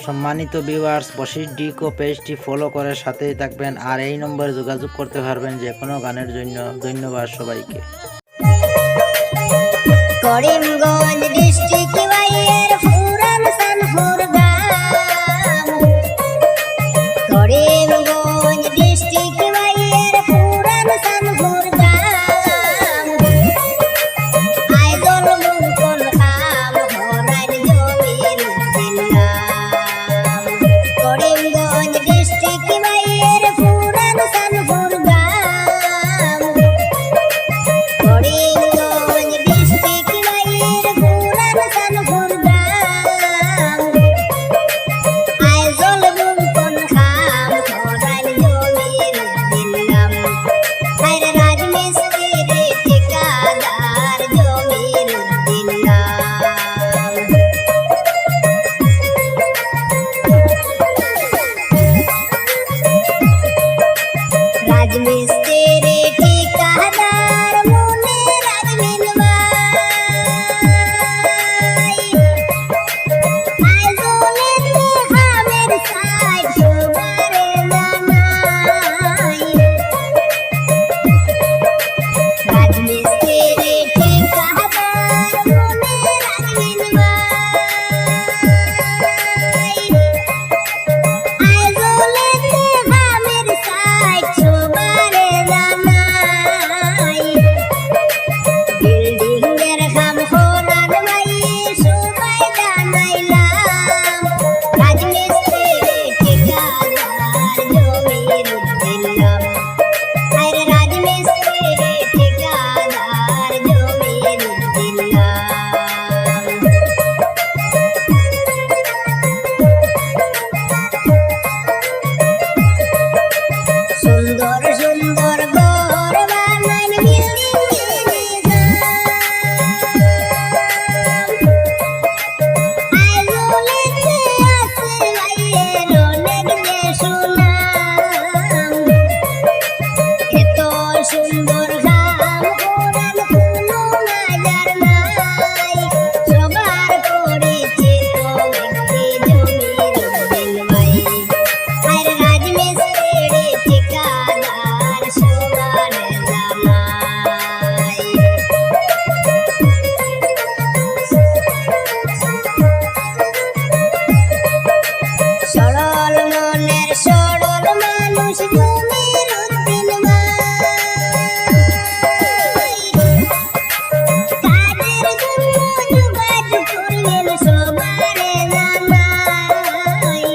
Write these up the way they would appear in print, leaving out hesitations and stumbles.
সম্মানিত ভিউয়ার্স, বশির ডিকো পেজটি ফলো করে সাথেই থাকবেন আর এই নম্বরে যোগাযোগ করতে পারবেন যে কোনো গানের জন্য। ধন্যবাদ সবাইকে। করিমগঞ্জ ডিস্ট্রিক্ট বাইয়ের পুরান সানপুর গ্রাম, করিমগঞ্জ ডিস্ট্রিক্ট বাইয়ের পুরান সানপুর গ্রাম, আইজল মুকল খাম হরাইল জমির দিলাম। করিমগঞ্জ ডিস্ট্রিক্ট বাইয়ের পুরান সানপুর গ্রাম, করিমগঞ্জ ডিস্ট্রিক্ট বাইয়ের পুরান সানপুর গ্রাম, আইজল মুকল খাম হরাইল জমির দিলাম। হায়রে রাজমিস্ত্রি ঠিকাদার জমির দিলাম। রাজমিস্ত্রি ঠিকাদার মনে রাখবেন ভাই, আইজলেতে হামের সাইড সবারে জানাই। রাজমিস্ত্রি ঠিকাদার মনে রাখবেন ভাই, আইজলেতে হামের সাইড সবারে জানাই। বিল্ডিং এর কাম হলার ভাই সবাই জানাইলাম। রাজমিস্ত্রি ঠিকাদার জমির দিলাম। হায়রে রাজমিস্ত্রি ঠিকাদার জমির দিলাম। সুন্দর সুন্দর ঘর বানাইল বিল্ডিং আইজলেতে আছে ভাইয়ের অনেক যে সুনাম। এত সুন্দর কাম করার কোনো নজর নাই, সবার পরিচিত ব্যক্তি জমির উদ্দিন ভাই। হায়রে রাজমিস্ত্রি ঠিকাদার সবারে জানাই। সরল মনের সরল মানুষ জমির উদ্দিন ভাই, কাজের জন্য যোগাযোগ করবেন সবারে জানাই।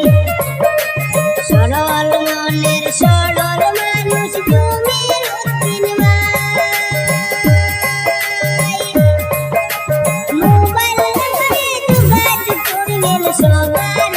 সরল মনের সরল মানুষ জমির উদ্দিন ভাই, মোবাইল নাম্বারে যোগাযোগ করবেন সবাই